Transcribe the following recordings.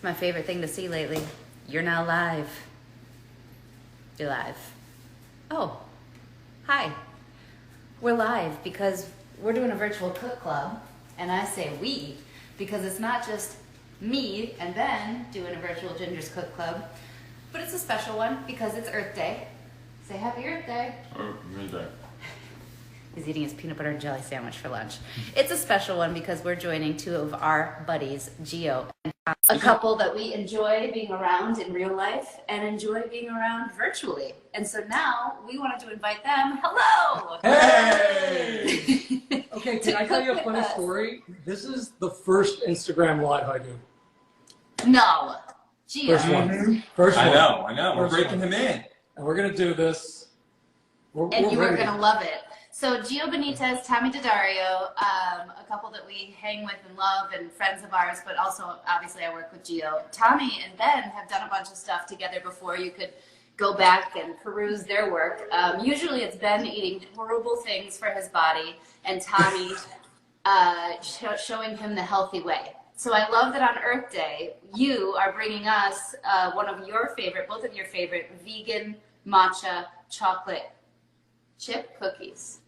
It's my favorite thing to see lately. You're now live. You're live. Oh, hi. We're live because we're doing a virtual cook club, and I say we because it's not just me and Ben doing a virtual Ginger's Cook Club, but it's a special one because it's Earth Day. Say Happy Earth Day. Earth Day. He's eating his peanut butter and jelly sandwich for lunch. It's a special one because we're joining two of our buddies, Gio and Tommy, a couple that we enjoy being around in real life and enjoy being around virtually. And so now we wanted to invite them. Hello! Hey! Okay, can I tell you a funny story? This is the first Instagram live I do. No. Gio. First one. First one. I know. We're First breaking one. him in. And we're going to do this. And you are ready. going to love it. So Gio Benitez, Tommy DiDario, a couple that we hang with and love and friends of ours, but also obviously I work with Gio. Tommy and Ben have done a bunch of stuff together before. You could go back and peruse their work. Usually it's Ben eating horrible things for his body and Tommy showing him the healthy way. So I love that on Earth Day, you are bringing us one of your favorite, both of your favorite vegan matcha chocolate chip cookies.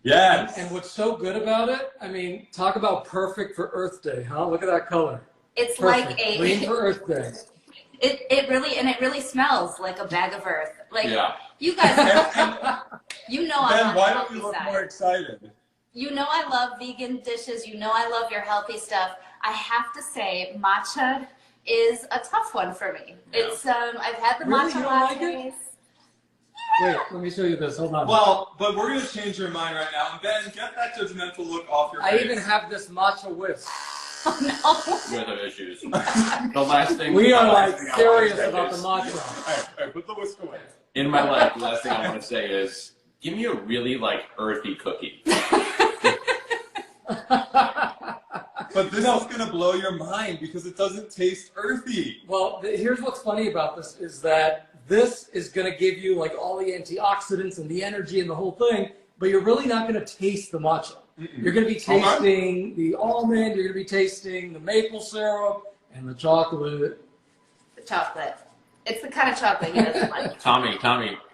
Yes. And what's so good about it, I mean, talk about perfect for Earth Day, huh? Look at that color. It's Perfect. like a Clean for Earth Day. it really smells like a bag of earth. Like Yeah. you guys, you know I'm Ben, on why the don't healthy you look side. more excited? You know I love vegan dishes. You know I love your healthy stuff. I have to say, matcha is a tough one for me. Yeah. It's I've had the Really? matcha You don't like lattes. it? Wait, let me show you this. Hold on. Well, but we're going to change your mind right now. And Ben, get that judgmental look off your I face. even have this matcha whisk. Oh no. We have issues. The last thing We are the last like thing I serious wanna say about the is- matcha. All right, put the whisk away. In my life, the last thing I want to say is, give me a really earthy cookie. But this is going to blow your mind because it doesn't taste earthy. Well, here's what's funny about this is that this is going to give you like all the antioxidants and the energy and the whole thing, but you're really not going to taste the matcha. You're going to be tasting the almond, you're going to be tasting the maple syrup and the chocolate. The chocolate. It's the kind of chocolate he doesn't like. Tommy,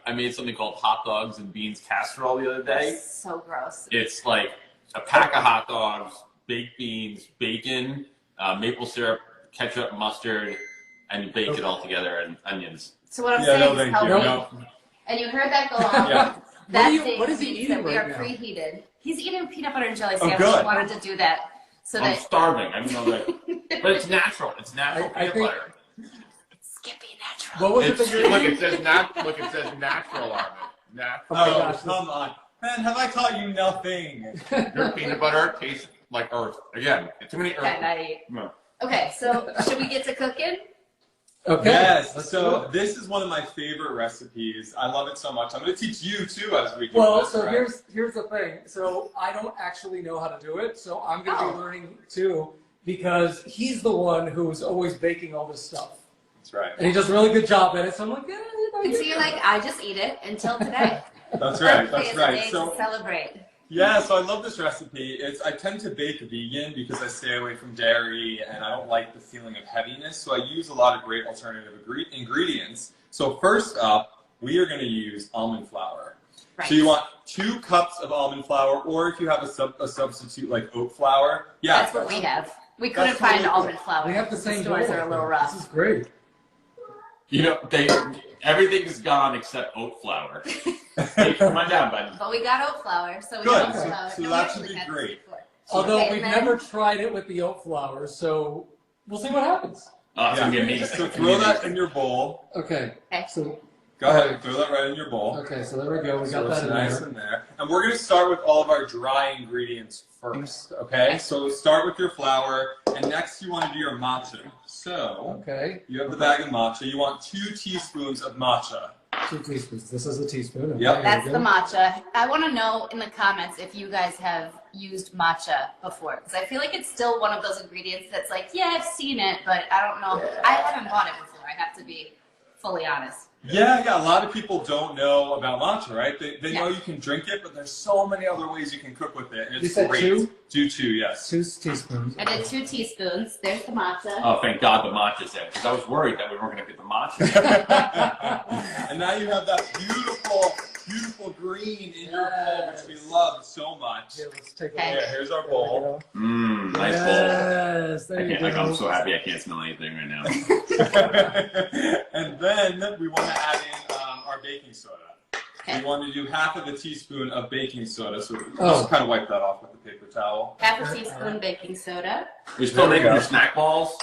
I made something called hot dogs and beans casserole the other day. So gross. It's like a pack of hot dogs, baked beans, bacon, maple syrup, ketchup, mustard, and you bake it all together and onions. So what I'm Yeah, no, saying is thank you. healthy. No. And you heard that go off. Yeah. What is he means eating that we right are now? preheated. He's eating a peanut butter and jelly Oh, sandwich. good. He wanted to do that so I'm that starving. I don't know that. But it's natural. It's natural I peanut think- butter. Skippy natural. What was it that you're Look, eating? it says look, it says natural on it. Natural. Oh my Oh, gosh. come on. Ben, have I taught you nothing? Your peanut butter tastes like earth. Again, too many Okay, earth. not eat. No. Okay, so should we get to cooking? Okay. Yes, let's do so it. this is one of my favorite recipes. I love it so much. I'm going to teach you too as we do Well, this. so right? here's the thing. So I don't actually know how to do it, so I'm going to Oh. be learning too because he's the one who's always baking all this stuff. That's right. And he does a really good job at it, so I'm like, yeah, you know, And so you're like, I just eat it until today. That's right. Thursday That's is a right. day So to celebrate. yeah, so I love this recipe. I tend to bake vegan because I stay away from dairy and I don't like the feeling of heaviness. So I use a lot of great alternative ingredients. So first up, we are going to use almond flour. Right. So you want 2 cups of almond flour, or if you have a substitute like oat flour. Yeah, That's what we have. We couldn't That's find totally cool. almond flour. we have the same stores bowl, are a I little think. rough. This is great. You know, everything's gone except oat flour. Hey, come on down, buddy. But we got oat flour, so we Good. got oat flour. So No, that we should actually be had this great. before. Although Okay, we've and then- never tried it with the oat flour, so we'll see what happens. Oh, it's gonna be Yeah. amazing. So throw that in your bowl. Okay. Okay. So Go ahead, throw that right in your bowl. okay, so there we go. We So got it's that in nice there. in there. And we're going to start with all of our dry ingredients first, okay? So start with your flour, and next you want to do your matcha. So Okay. you have the bag of matcha. You want 2 teaspoons of matcha. 2 teaspoons. This is a teaspoon. Okay, Yep. here That's we the go. matcha. I want to know in the comments if you guys have used matcha before, because I feel like it's still one of those ingredients that's like, yeah, I've seen it, but I don't know. I haven't bought it before. I have to be fully honest. Yeah. A lot of people don't know about matcha, right? They know Yeah. you can drink it, but there's so many other ways you can cook with it, and it's You said great. two? Do two, yes. 2 teaspoons. I did 2 teaspoons. There's the matcha. Oh, thank God the matcha's in, because I was worried that we weren't going to get the matcha. And now you have that beautiful, beautiful green in your bowl, which we love so much. Here, let's take a Okay. look. Yeah, here's our bowl. Mmm, nice bowl. Yes, there you go. I'm so happy I can't smell anything right now. And then we want to add in our baking soda. Okay. We want to do half of a teaspoon of baking soda, so Oh. just kind of wipe that off with the paper towel. Half a teaspoon baking soda. You're still There we making go. your snack balls?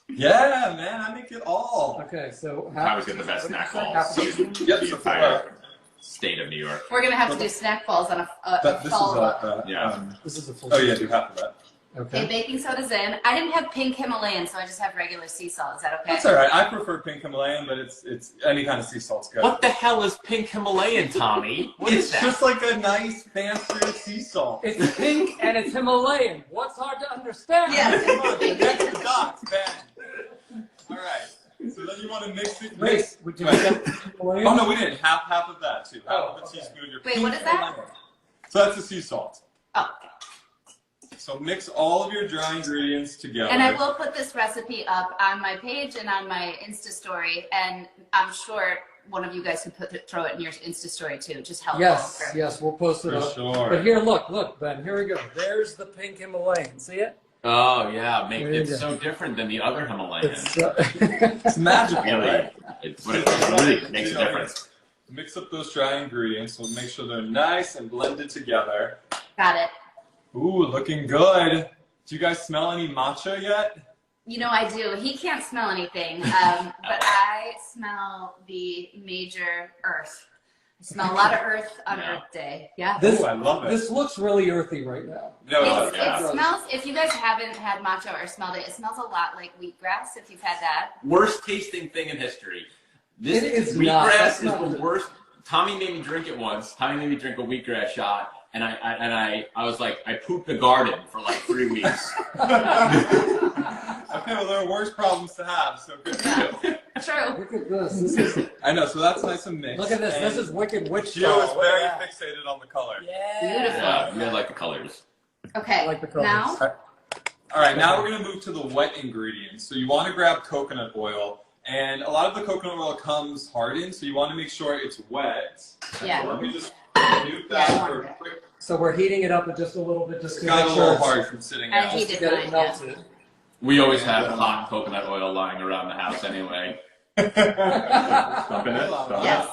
Yeah, man, I make it all. Okay, so I always get the best snack balls. half a teaspoon. Yep, The so entire state of New York. We're going to have to do snack balls on this is follow-up. Yeah. This is a full. Oh yeah, do half of that. Okay, Okay. baking soda's in. I didn't have pink Himalayan, so I just have regular sea salt. Is that okay? That's all right. I prefer pink Himalayan, but it's any kind of sea salt's good. What the hell is pink Himalayan, Tommy? What is It's that? just like a nice, fancier sea salt. It's pink and it's Himalayan. What's hard to understand? Yes. Come on, connect the dots, man. All right. So then you want to mix it. Wait, did you get Himalayan? Oh no, we didn't. Half of that too. Half of a okay. teaspoon. Your Wait, pink what is that? Himalayan. So that's the sea salt. Oh, okay. So mix all of your dry ingredients together. And I will put this recipe up on my page and on my Insta story, and I'm sure one of you guys can throw it in your Insta story too. Just help. Yes, yes, we'll post it For up. sure. But here, look, Ben. Here we go. There's the pink Himalayan. See it? Oh, yeah. There you It's go. so different than the other Himalayan. It's It's magical, Really, right? it really makes a difference. Mix up those dry ingredients. So make sure they're nice and blended together. Got it. Ooh, looking good. Do you guys smell any matcha yet? You know I do. He can't smell anything, but I smell the major earth. I smell a lot of earth on Yeah. Earth Day. Yeah. This, Ooh, I love it. This looks really earthy right now. No, It smells, if you guys haven't had matcha or smelled it, it smells a lot like wheatgrass if you've had that. Worst tasting thing in history. This It is not. wheatgrass That's is not the good. worst. Tommy made me drink it once. Tommy made me drink a wheatgrass shot, and I was like, I pooped the garden for like 3 weeks. Okay, well, there are worse problems to have, so good to know. True. Look at this. This is. I know, so that's nice and mixed. Look at this. And This is wicked witch Gio is style. Look very at that. fixated on the color. Yeah. Beautiful. Yeah, you like the colors. Okay. I like the colors. Now, All right, now we're going to move to the wet ingredients. So you want to grab coconut oil, and a lot of the coconut oil comes hardened, so you want to make sure it's wet. Yeah. So let me just mute that Yeah, I for want a quick. So we're heating it up just a little bit, just It's to got a make little sure hard from sitting I out. heat to it get it mine, yeah. melted. We always have hot coconut oil lying around the house anyway. Dump in it. Dump it. yes.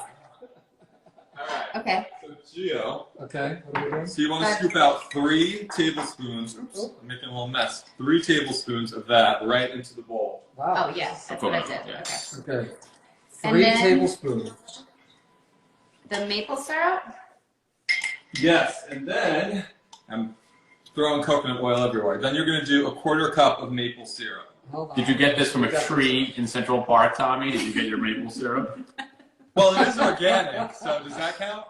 All right, Okay. so Gio, Okay. What are we doing? so you want to scoop out 3 tablespoons. Oops, I'm making a little mess. 3 tablespoons of that right into the bowl. Wow. Oh, yes. That's what I did. Yeah. Okay. Okay. And 3 then- tablespoons. The maple syrup. Yes, and then I'm throwing coconut oil everywhere. Then you're going to do a 1/4 cup of maple syrup. Hold on. Did you get this from a tree in Central Park, Tommy? Did you get your maple syrup? Well, it is organic, so does that count?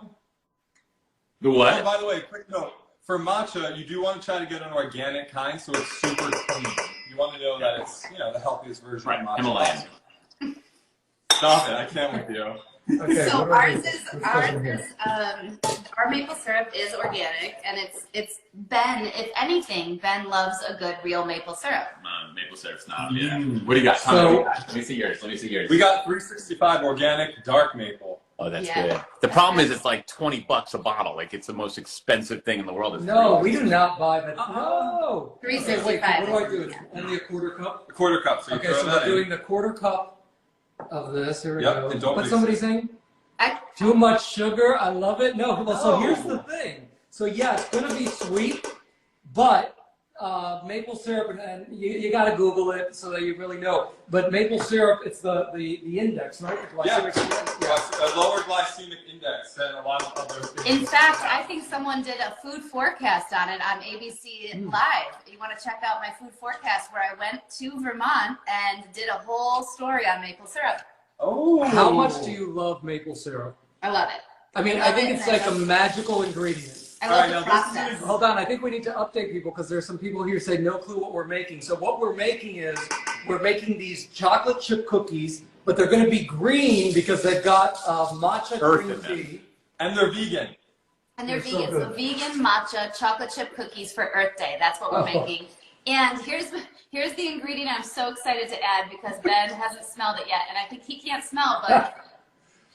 The Oh, what? by the way, quick note. For matcha, you do want to try to get an organic kind, so it's super clean. You want to know that it's, the healthiest version Right, of matcha. Himalayan. Stop it, I can't with you. Okay, So what do I do? Let's go from here. our maple syrup is organic, and it's Ben. If anything, Ben loves a good real maple syrup. Maple syrup snob, yeah. Mm. What do you got? Tommy, So- what do you got? Let me see yours. Let me see yours. We got 365 organic dark maple. Oh, that's Yeah. good. The problem is it's like $20 a bottle. Like it's the most expensive thing in the world. It's No, free. we do not buy that. No. Okay, wait. $3.65. What do I do? Only a 1/4 cup. A 1/4 cup, so you Okay, throw so that we're in. doing the 1/4 cup of this. Here we Yep, go. and don't What's mix somebody it. saying? I, Too much sugar. I love it. No, well, so No. here's the thing. So yeah, it's gonna be sweet, but maple syrup, and you got to Google it so that you really know. But maple syrup, it's the index, right? The glycemic index. Yeah. A lower glycemic index than a lot of other things. in fact, I think someone did a food forecast on it on ABC Live. You want to check out my food forecast where I went to Vermont and did a whole story on maple syrup. Oh. How much do you love maple syrup? I love it. I mean, I think it's like a magical ingredient. I All love right, the now this is process. Hold on, I think we need to update people because there's some people here who say no clue what we're making. So what we're making is we're making these chocolate chip cookies, but they're going to be green because they've got matcha green tea. And they're vegan. And they're They're vegan. so So good. vegan matcha chocolate chip cookies for Earth Day. That's what we're making. And here's the ingredient I'm so excited to add because Ben hasn't smelled it yet. And I think he can't smell, but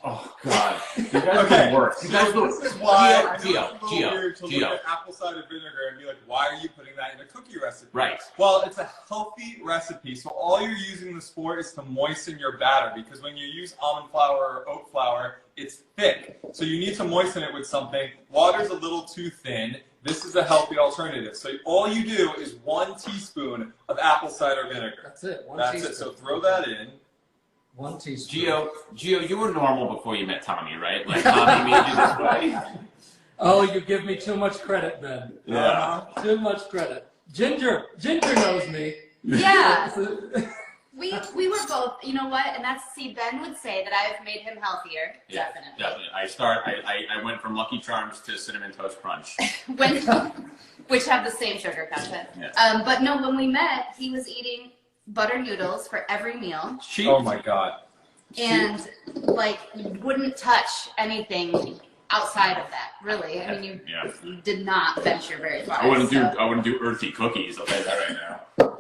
Oh God, you guys are worse. You guys look. This is why I know Gio, it's a little weird to look Gio. at apple cider vinegar and be like, why are you putting that in a cookie recipe? Right. Well, it's a healthy recipe, so all you're using this for is to moisten your batter, because when you use almond flour or oat flour, it's thick. So you need to moisten it with something. Water's a little too thin. This is a healthy alternative. So all you do is 1 teaspoon of apple cider vinegar. That's it. That's it. So throw that in. 1 teaspoon. Gio, you were normal before you met Tommy, right? Like Tommy made you this way. Oh, you give me too much credit, Ben. Yeah. Too much credit. Ginger knows me. yeah. We were both, you know what? And Ben would say that I've made him healthier. Yeah, Definitely. I went from Lucky Charms to Cinnamon Toast Crunch. Which have the same sugar content. Yeah. But no, when we met, he was eating butter noodles for every meal. Cheap. Oh my God. And like wouldn't touch anything outside of that, really. I mean, you did not venture very far. I wouldn't do earthy cookies. I'll tell you that right now.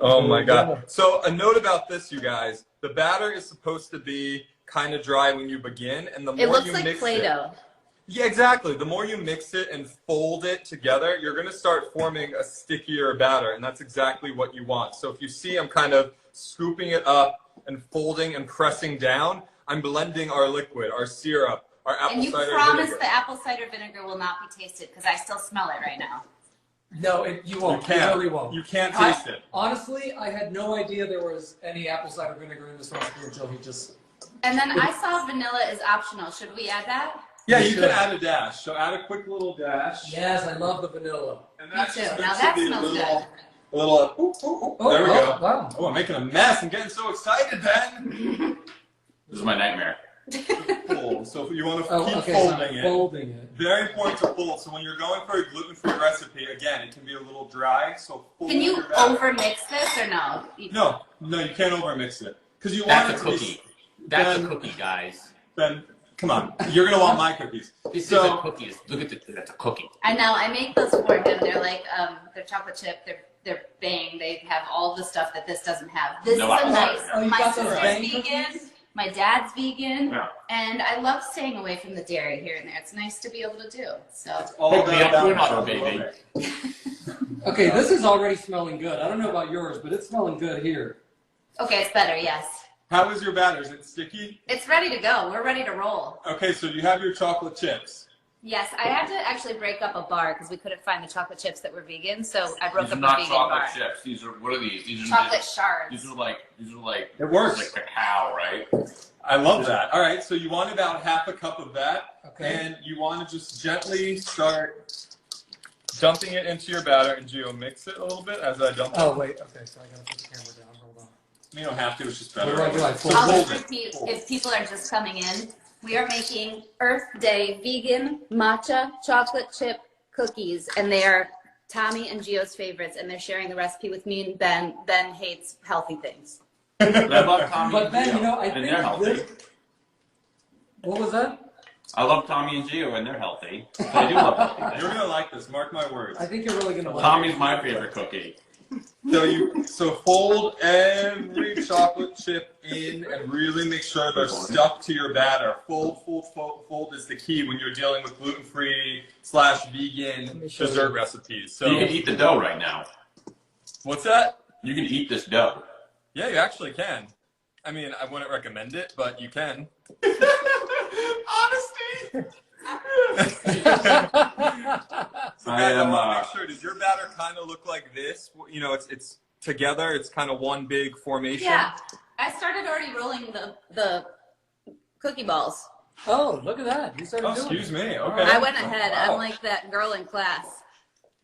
Oh my God. So a note about this, you guys. The batter is supposed to be kind of dry when you begin, and the more It looks you like mix Play-Doh. Yeah, exactly. The more you mix it and fold it together, you're going to start forming a stickier batter, and that's exactly what you want. So if you see I'm kind of scooping it up and folding and pressing down, I'm blending our liquid, our syrup, our apple And you cider promise vinegar. the apple cider vinegar will not be tasted because I still smell it right now. No, you won't. You can't. You really won't. You can't taste it. Honestly, I had no idea there was any apple cider vinegar in this recipe until he just... And then I saw vanilla is optional. Should we add that? Yeah, you should. can add a dash. So add a quick little dash. Yes, I love the vanilla. And Me that's too. just Now meant that to be smells good. a little, ooh, ooh, ooh. Oh, There we go. Wow. Oh, I'm making a mess. I'm getting so excited, Ben. This is my nightmare. Fold. So you want to keep Okay, folding so it. folding it. Very important to fold. So when you're going for a gluten-free recipe, again, it can be a little dry. So fold Can you your batter. overmix this or no? No, you can't overmix it because you want That's it a to be. cookie. That's a Ben, cookie, guys. Ben, come on. You're gonna want my cookies. This So- is a cookie. Look at that's a cookie. I know. I make those for him. They're like they're chocolate chip. They're bang. They have all the stuff that this doesn't have. This No is a apple nice. cider. Oh, you My got those sister's bang vegan. cookies? My dad's vegan. Yeah. And I love staying away from the dairy here and there. It's nice to be able to do. So All Pick me up that to balance. another, baby. Okay, this is already smelling good. I don't know about yours, but it's smelling good here. okay, it's better. Yes, How is your batter? Is it sticky? it's ready to go. We're ready to roll. Okay, so you have your chocolate chips. Yes, I had to actually break up a bar because we couldn't find the chocolate chips that were vegan. So I broke These up are a not vegan chocolate bar. chips. These are what are these? These are Chocolate shards. These are like It works. like cacao, right? I love that. All right, so you want about half a cup of that, Okay. and you want to just gently start dumping it into your batter, and Gio, mix it a little bit as I dump it. Oh, wait. Okay, so I got to put the camera down. Hold on. You don't have to, it's just better. What do I do? So I'll hold just it. repeat Hold. if people are just coming in. We are making Earth Day vegan matcha chocolate chip cookies, and they are Tommy and Gio's favorites, and they're sharing the recipe with me and Ben. Ben hates healthy things. I love Tommy But and Ben, Gio, you know, I and think they're healthy. this... What was that? I love Tommy and Gio, and they're healthy. So I do love healthy You're things. going to like this, mark my words. I think you're really going to like Tommy's my favorite cookie. So fold every chocolate chip in and really make sure they're stuck to your batter. Fold, fold, fold, fold is the key when you're dealing with gluten-free / vegan me show dessert you. recipes. So you So can eat the dough right now. what's that? You can eat this dough. Yeah, you actually can. I mean, I wouldn't recommend it, but you can. Honesty. So I guys, I am, want to make sure. Does your batter kind of look like this? You know, it's together. It's kind of one big formation. Yeah, I started already rolling the cookie balls. Oh, look at that. You started Oh, doing excuse it. me. Okay. I went ahead. Wow. I'm like that girl in class.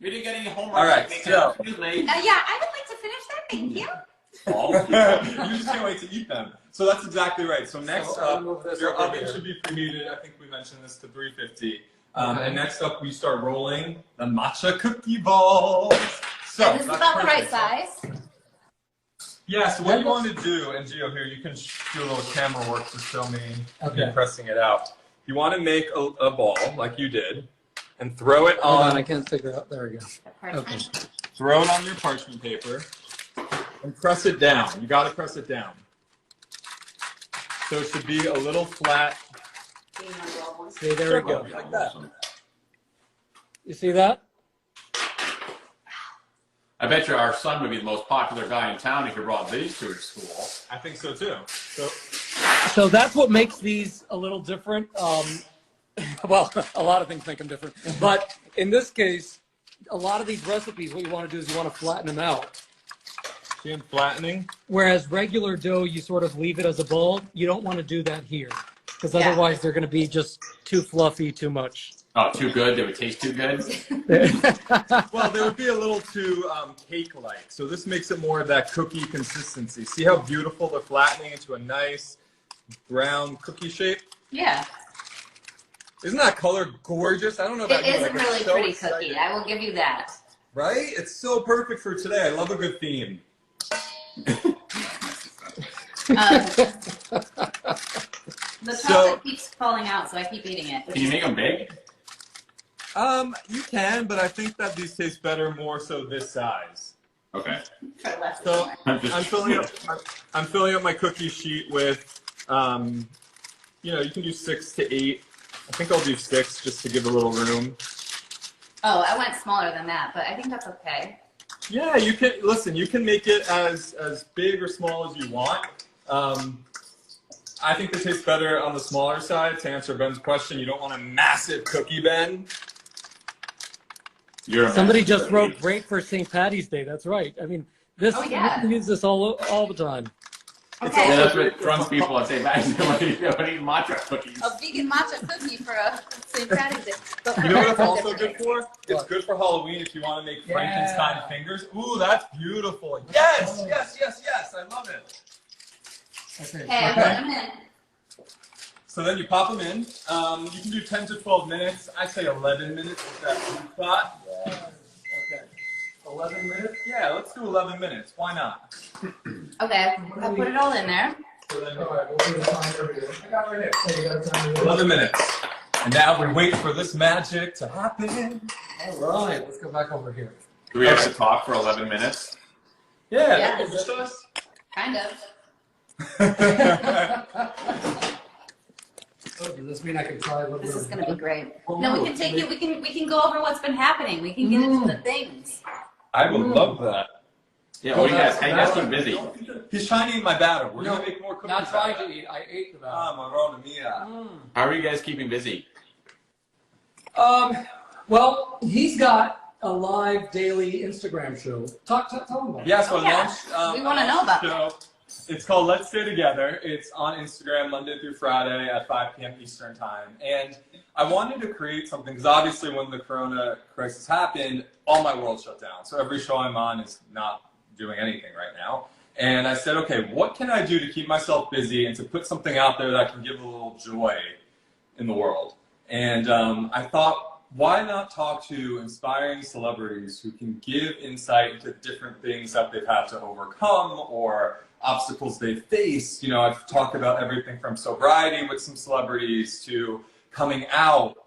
We didn't get any homework. All right, Excuse so- me. Yeah, I would like to finish that. Thank you. You just can't wait to eat them. So that's exactly right. So next So I'll up, move this your over oven here. should be preheated. I think we mentioned this to 350. Okay. And next up, we start rolling the matcha cookie balls. So And this is that's about the right perfect. size. Yeah, so what you want to do, and Gio, here, you can do a little camera work to show me me pressing it out. You want to make a ball, like you did, and throw it on... Hold on, I can't figure out. There we go. Okay. Throw it on your parchment paper, and press it down. You got to press it down. So it should be a little flat. See, there we go. Like that. You see that? I bet you our son would be the most popular guy in town if you brought these to his school. I think so too. So that's what makes these a little different. Well, a lot of things make them different. But in this case, a lot of these recipes, what you want to do is you want to flatten them out. See them flattening? Whereas regular dough, you sort of leave it as a ball. You don't want to do that here. Because otherwise they're going to be just too fluffy, too much. Oh, too good? They would taste too good? Well, they would be a little too cake-like. So this makes it more of that cookie consistency. See how beautiful they're flattening into a nice brown cookie shape? Yeah. Isn't that color gorgeous? I don't know about It you. is Like, a really so pretty exciting. cookie. I will give you that. Right? It's so perfect for today. I love a good theme. The chocolate keeps falling out, so I keep eating it. Can you make them big? You can, but I think that these taste better more so this size. Okay. Try less. So I'm just I'm filling up my cookie sheet with, you know, you can do 6 to 8. I think I'll do 6 just to give a little room. Oh, I went smaller than that, but I think that's okay. Yeah, you can listen. You can make it as big or small as you want. I think this tastes better on the smaller side. To answer Ben's question, you don't want a massive cookie, Ben. Somebody just wrote great for St. Patty's Day. That's right. I mean, this Oh, yeah. we use this all the time. Okay. Yeah, that's what drunk people at St. Patty's Day want to eat matcha cookies. A vegan matcha cookie for a St. Patty's Day. But You know what it's also different. good for? It's good for Halloween if you want to make Frankenstein fingers. Ooh, that's beautiful. Yes, yes, yes, yes. I love it. Okay. Hey, I'm putting them in. So then you pop them in. You can do 10 to 12 minutes. I say 11 minutes with that sweet spot. Okay. 11 minutes? Yeah, let's do 11 minutes. Why not? Okay, I put it all in there. All right, we'll do the time over here. I got it right here. Hey, you got a timer here? 11 minutes. And now we wait for this magic to happen. All right, let's go back over here. Do we have to talk for 11 minutes? Yeah, Yeah. that was just us. Kind of. Oh, does this mean I can try a little bit? This is gonna be great. Well, No, we can take it. We can go over what's been happening. We can get into the things. I would love that. Yeah, well, you guys keep busy. He's trying to eat my batter. We're going to make more cookies. Not trying to eat. I ate the batter. Marona mia. How are you guys keeping busy? Well, he's got a live daily Instagram show. Tell him about it. Yeah, so Yeah. launched. We wanna know about show. It's called Let's Stay Together. It's on Instagram Monday through Friday at 5 p.m. Eastern Time. And I wanted to create something because obviously when the Corona crisis happened, all my world shut down. So every show I'm on is not doing anything right now. And I said, okay, what can I do to keep myself busy and to put something out there that can give a little joy in the world? And I thought, why not talk to inspiring celebrities who can give insight into different things that they've had to overcome or obstacles they face. You know, I've talked about everything from sobriety with some celebrities to coming out,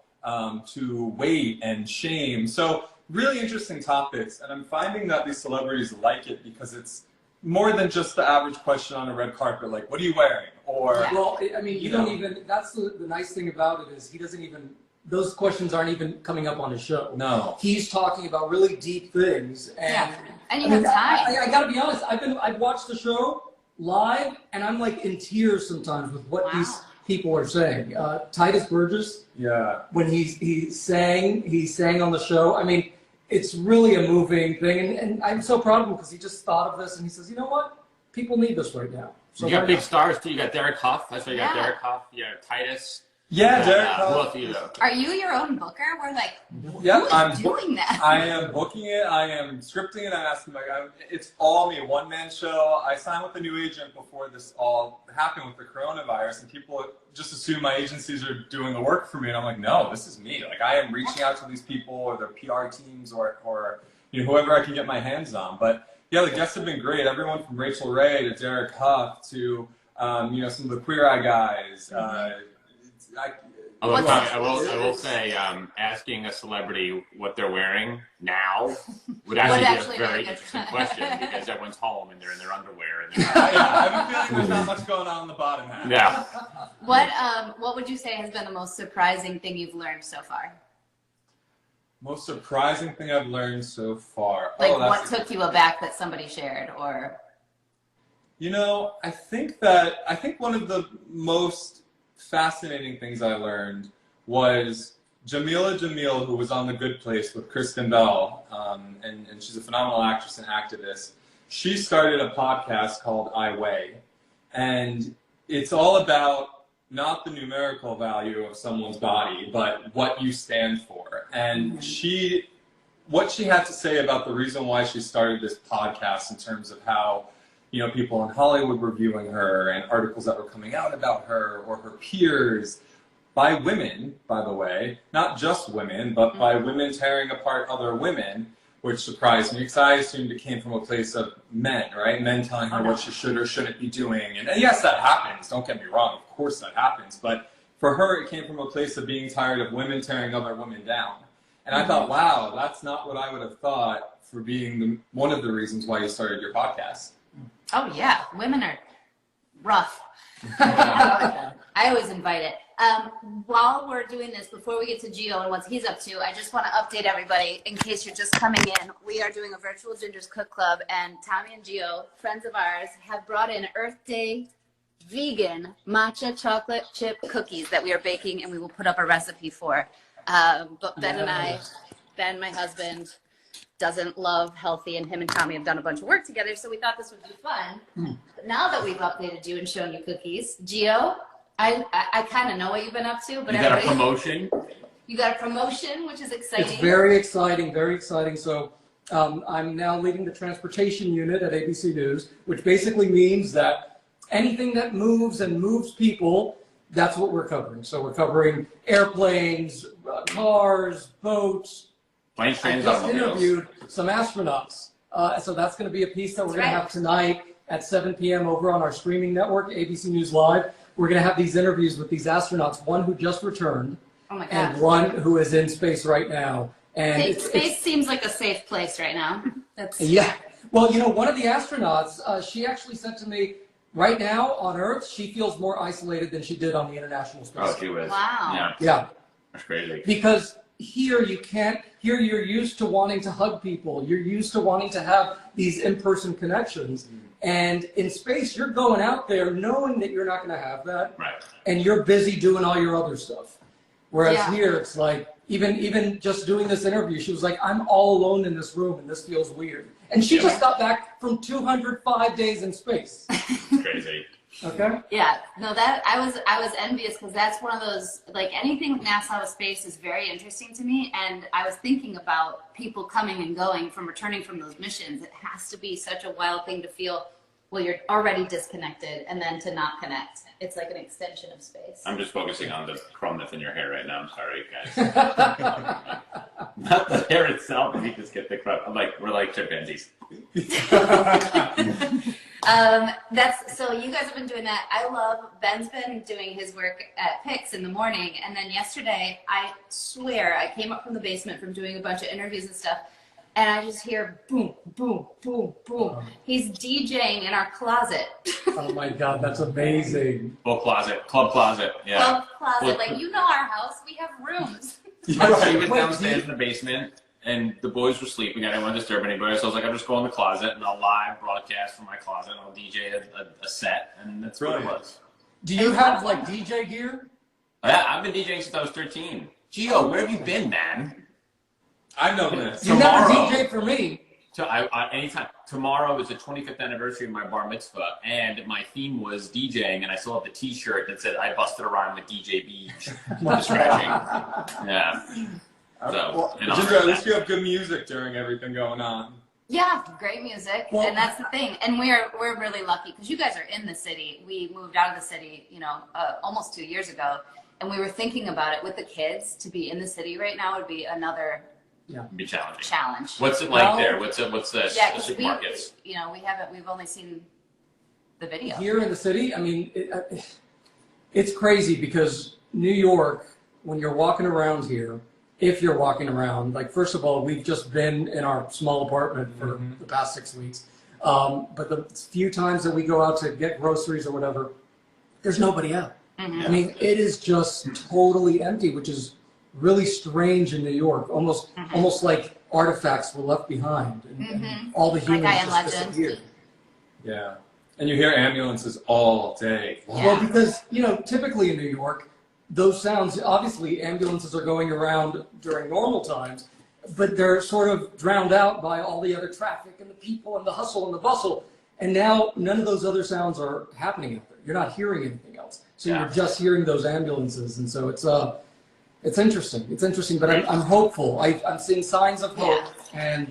to weight and shame. So really interesting topics. And I'm finding that these celebrities like it because it's more than just the average question on a red carpet, like, what are you wearing? Or, Well, I mean, you don't even, that's the nice thing about it is he doesn't even, those questions aren't even coming up on his show. no. He's talking about really deep things. And, Yeah. And you I mean, have time. I gotta be honest, I've watched the show live and I'm like in tears sometimes with what these people are saying. Titus Burgess, Yeah. when he sang on the show, I mean, it's really a moving thing. And I'm so proud of him because he just thought of this and he says, you know what? People need this right now. So You got why big not? stars too. You got Derek Huff. That's why you got Yeah. Derek Huff. You got Titus. Yeah, Derek. Who else do you know? Are you your own booker? We're like, Yeah, who is doing that? I am booking it. I am scripting it. I'm asking it's all me, one man show. I signed with a new agent before this all happened with the coronavirus, and people just assume my agencies are doing the work for me. And I'm like, no, this is me. Like I am reaching out to these people or their PR teams or you know whoever I can get my hands on. But Yeah, the guests have been great. Everyone from Rachel Ray to Derek Huff to you know, some of the Queer Eye guys. I will say, asking a celebrity what they're wearing now would actually be a very interesting question because everyone's home and they're in their underwear. And I have a feeling there's not much going on in the bottom half. Yeah. What would you say has been the most surprising thing you've learned so far? Most surprising thing I've learned so far. Like what took you aback that somebody shared, or? You know, I think one of the most fascinating things I learned was Jamila Jamil, who was on The Good Place with Kristen Bell, and she's a phenomenal actress and activist. She started a podcast called I Weigh, and it's all about not the numerical value of someone's body, but what you stand for. And what she had to say about the reason why she started this podcast in terms of how, you know, people in Hollywood were viewing her and articles that were coming out about her or her peers by women, by the way, not just women, but by women tearing apart other women, which surprised me because I assumed it came from a place of men, right? Men telling her what she should or shouldn't be doing. And yes, that happens. Don't get me wrong. Of course that happens. But for her, it came from a place of being tired of women tearing other women down. And I thought, wow, that's not what I would have thought for being one of the reasons why you started your podcast. Oh yeah, women are rough. I always invite it. While we're doing this, before we get to Gio and what he's up to, I just want to update everybody in case you're just coming in. We are doing a virtual Gingers Cook Club, and Tommy and Gio, friends of ours, have brought in Earth Day vegan matcha chocolate chip cookies that we are baking, and we will put up a recipe for. But Ben, my husband, doesn't love healthy, and him and Tommy have done a bunch of work together, so we thought this would be fun. But now that we've updated you and shown you cookies, Gio, I kind of know what you've been up to, but you got a promotion. You got a promotion, which is exciting. It's very exciting, very exciting. So I'm now leading the transportation unit at ABC News, which basically means that anything that moves and moves people, that's what we're covering. So we're covering airplanes, cars, boats. I just interviewed some astronauts. So that's going to be a piece that we're going to have tonight at 7 p.m. over on our streaming network, ABC News Live. We're going to have these interviews with these astronauts, one who just returned and one who is in space right now. And space seems like a safe place right now. Yeah. Well, you know, one of the astronauts, she actually said to me, right now on Earth, she feels more isolated than she did on the International Space Station. Oh, she was. Wow. Yeah. That's crazy. Because here you can't, here you're used to wanting to hug people. You're used to wanting to have these in-person connections. And in space, you're going out there knowing that you're not going to have that. Right. And you're busy doing all your other stuff. Whereas here, it's like, even just doing this interview, she was like, I'm all alone in this room and this feels weird. And she just got back from 205 days in space. Crazy. Okay. Yeah. No, that I was envious because that's one of those, like, anything NASA with space is very interesting to me. And I was thinking about people coming and going from returning from those missions. It has to be such a wild thing to feel, well, you're already disconnected and then to not connect. It's like an extension of space. I'm just focusing on the crumb that's in your hair right now. I'm sorry, guys. Not the hair itself, but you just get the crumb. We're like chimpanzees. So you guys have been doing that. I love, Ben's been doing his work at Pix in the morning. And then yesterday, I swear, I came up from the basement from doing a bunch of interviews and stuff. And I just hear boom, boom, boom, boom. He's DJing in our closet. Oh my God, that's amazing. Club closet, yeah. Club closet, like, you know our house, we have rooms. She was downstairs in the basement, and the boys were sleeping. I didn't want to disturb anybody, so I was like, I'll just go in the closet, and I'll live broadcast from my closet, and I'll DJ a set, and that's what it was. Do you have, like, DJ gear? Yeah, I've been DJing since I was 13. Gio, where have you been, man? I've known this. You never DJ for me. Anytime. Tomorrow is the 25th anniversary of my bar mitzvah, and my theme was DJing, and I still have the T-shirt that said "I busted a rhyme with DJ Beach." Scratching. Yeah. So, Ginger, at least you have good music during everything going on. Yeah, great music, and that's the thing. And we're really lucky because you guys are in the city. We moved out of the city, almost 2 years ago, and we were thinking about it with the kids. To be in the city right now would be another Yeah. It'd be challenging. challenge. What's it like Well, there? What's the Yeah, because supermarkets? we've only seen the video. Here in the city, I mean, it's crazy because New York, when you're walking around here, if you're walking around, like, first of all, we've just been in our small apartment for the past 6 weeks. But the few times that we go out to get groceries or whatever, there's nobody out. I mean, it is just totally empty, which is really strange in New York. Almost like artifacts were left behind, and all the humans Like I Am just Legend. disappeared. Yeah. And you hear ambulances all day. Yeah. Well, because, typically in New York, those sounds, obviously ambulances are going around during normal times, but they're sort of drowned out by all the other traffic and the people and the hustle and the bustle. And now none of those other sounds are happening out there. You're not hearing anything else. So you're just hearing those ambulances. And so it's interesting. It's interesting, but I'm hopeful. I'm seeing signs of hope, and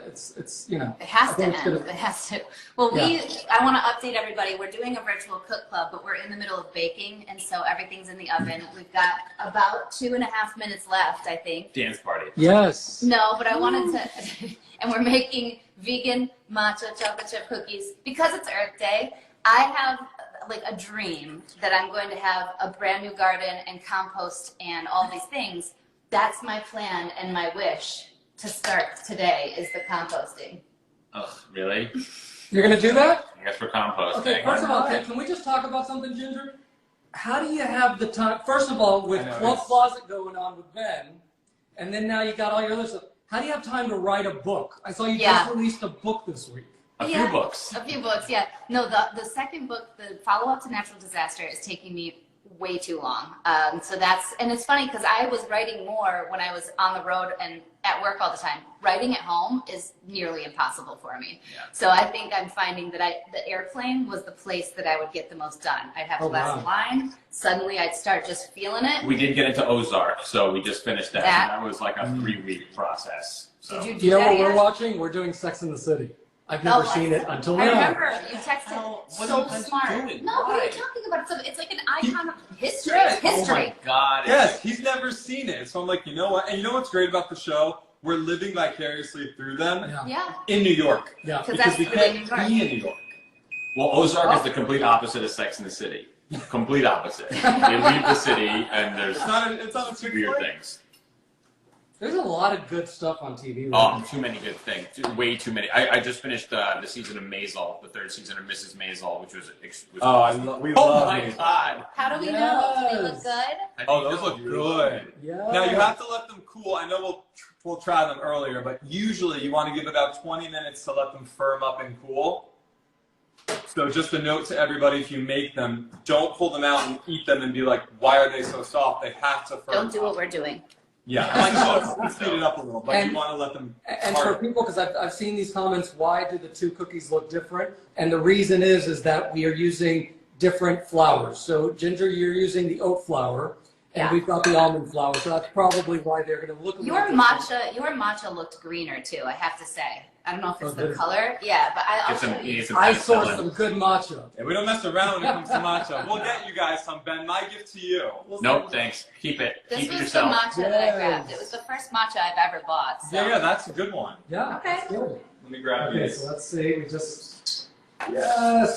it's It has to I think it's end. gonna- It has to. Well, I want to update everybody. We're doing a virtual cook club, but we're in the middle of baking, and so everything's in the oven. We've got about 2.5 minutes left, I think. Dance party. Yes. No, but I wanted to, and we're making vegan matcha chocolate chip cookies because it's Earth Day. I have like a dream that I'm going to have a brand new garden and compost and all these things. That's my plan and my wish to start today is the composting. Ugh, really? You're going to do that? I guess we're composting. Okay, first of all, can we just talk about something, Ginger? How do you have the time? First of all, with Club Closet going on with Ben, and then now you got all your other stuff. How do you have time to write a book? I saw you just released a book this week. A few books. A few books, yeah. No, the second book, the follow-up to Natural Disaster, is taking me way too long. So that's, and it's funny because I was writing more when I was on the road and at work all the time. Writing at home is nearly impossible for me. Yeah. So I think I'm finding that the airplane was the place that I would get the most done. I'd have less line. Suddenly I'd start just feeling it. We did get into Ozark, so we just finished that. And that was like a 3-week process. So. Did you do You know that what we're yet? watching? We're doing Sex in the City. I've never seen it until now. I remember you texted What so are you smart. doing? No, what are you Why? talking about? It's like an icon of history. Yes. It's history. Oh my God. Yes, he's never seen it. So I'm like, you know what? And you know what's great about the show? We're living vicariously through them Yeah. in New York. Yeah. Because Because we that's really can't be in New York. Well, Ozark is the complete opposite of Sex in the City. Complete opposite. They leave the city and there's It's not a chick weird flick? things. There's a lot of good stuff on TV. Right Oh, now. too many good things. Way too many. I just finished the season of Maisel, the 3rd season of Mrs. Maisel, which was We oh love my it. God. How do we know? Do they look Yes. good? Oh, those look good. Yeah. Now you have to let them cool. I know we'll try them earlier, but usually you want to give about 20 minutes to let them firm up and cool. So just a note to everybody: if you make them, don't pull them out and eat them and be like, "Why are they so soft?" They have to firm. Don't do up. what we're doing. Yeah, let's speed it up a little, but And- you want to let them. And for people, because I've seen these comments, why do the two cookies look different? And the reason is that we are using different flours. So Ginger, you're using the oat flour, and we've got the almond flour. So that's probably why they're going to look a little different. Your matcha looked greener too, I have to say. I don't know if it's the good. color. Yeah, but I'll Get some, show you you. need some I penicillin. sourced some good matcha. Yeah, we don't mess around when it comes to matcha. We'll get you guys some, Ben. My gift to you. Nope, thanks. Keep it. This Keep it was yourself. the matcha that I grabbed. Yes. It was the first matcha I've ever bought. So. Yeah, that's a good one. Yeah. Okay. that's good. Let me grab Okay, these. so let's see. We just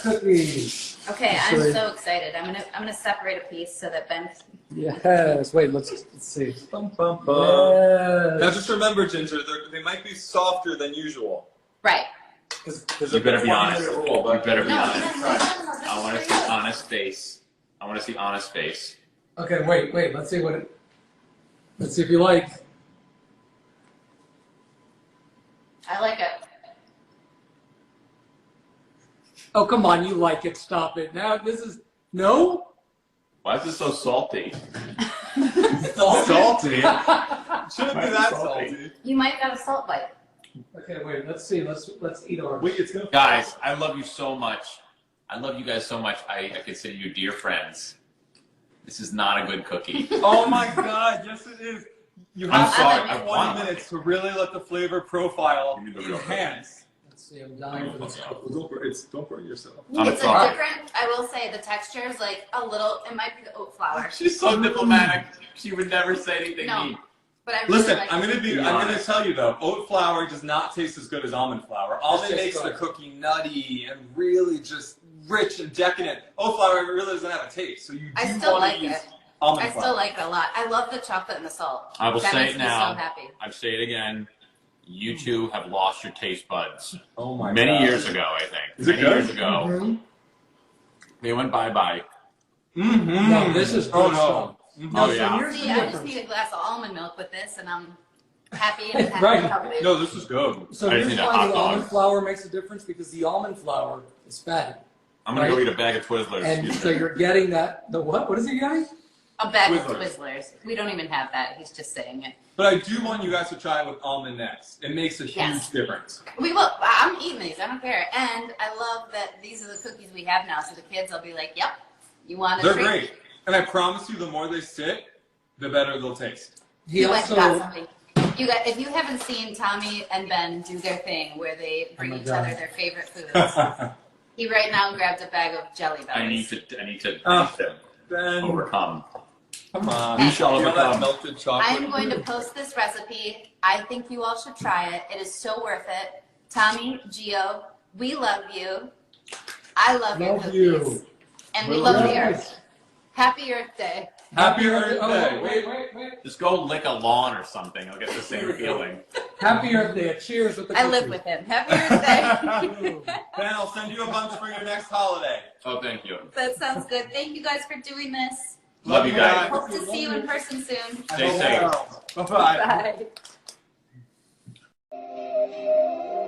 cookies. Okay, Sorry. I'm so excited. I'm gonna separate a piece so that Ben. Yes. Wait. Let's see. Bum, bum, bum. Yes. Now just remember, Ginger, they might be softer than usual. Right. You better be honest. You better be No, honest. no, I want to this see is for you. honest face. I want to see honest face. Okay. Wait. Let's see what it. Let's see if you like. I like it. Oh, come on. You like it. Stop it. Now this is no. Why is it so salty? Salty? Shouldn't be Why is it that salty? salty. You might got a salt bite. Okay. Wait. Let's see. Let's eat our. Wait, it's gonna. Guys, I love you so much. I love you guys so much. I consider you dear friends. This is not a good cookie. Oh my God! Yes, it is. You I'm have sorry, I 20 want it. minutes to really let the flavor profile Give me the real enhance. Let's see. I'm dying for this. Don't burn yourself. I'm It's sorry. a different. I will say the texture is like a little. It might be the oat flour. She's so diplomatic. She would never say anything No. mean. But I really Listen, like I'm it. gonna tell you though, oat flour does not taste as good as almond flour. Almond It's makes just the good. cookie nutty and really just rich and decadent. Oat flour really doesn't have a taste, so you do I still want like to use it. almond I flour. still like it a lot. I love the chocolate and the salt. I will That say makes it me now. so happy. I say it again. You two have lost your taste buds. Oh my Many God. years ago, I think. Is it Many good? years ago, Mhm. they went bye-bye. Mm-hmm. No, this is good Oh no. stuff. Mhm. No, Oh, so yeah. here's See, the I just difference. need a glass of almond milk with this, and I'm happy and happy. Right. Healthy. No, this is good. So I just here's need a why hot the dog. almond flour makes a difference, because the almond flour is fatty. I'm gonna go Right. eat a bag of Twizzlers. And excuse so me. you're getting that, the what? What is he getting? A bag of Twizzlers. Twizzlers. We don't even have that. He's just saying it. But I do want you guys to try it with almond next. It makes a huge Yes. difference. We will. I'm eating these. I don't care. And I love that these are the cookies we have now. So the kids will be like, "Yep, you want a They're treat?" great. And I promise you, the more they sit, the better they'll taste. He You guys also, got something. You guys, if you haven't seen Tommy and Ben do their thing where they bring my each God. other their favorite foods, he right now grabbed a bag of jelly I bellies. need to Ben, overcome. come on. You shall Feel that overcome. melted chocolate. I am going to post this recipe. I think you all should try it. It is so worth it. Tommy, Gio, we love you. I love your love cookies. you. And we love the Yes. earth. Happy Earth Day. Happy Earth Oh, Day. wait. Just go lick a lawn or something. I'll get the same feeling. Happy Earth Day. A cheers with the I live cookies. with him. Happy Earth Day. Ben, I'll send you a bunch for your next holiday. Oh, thank you. That sounds good. Thank you guys for doing this. Love you guys. Hope to see you in person soon. Stay safe. Bye-bye. Bye.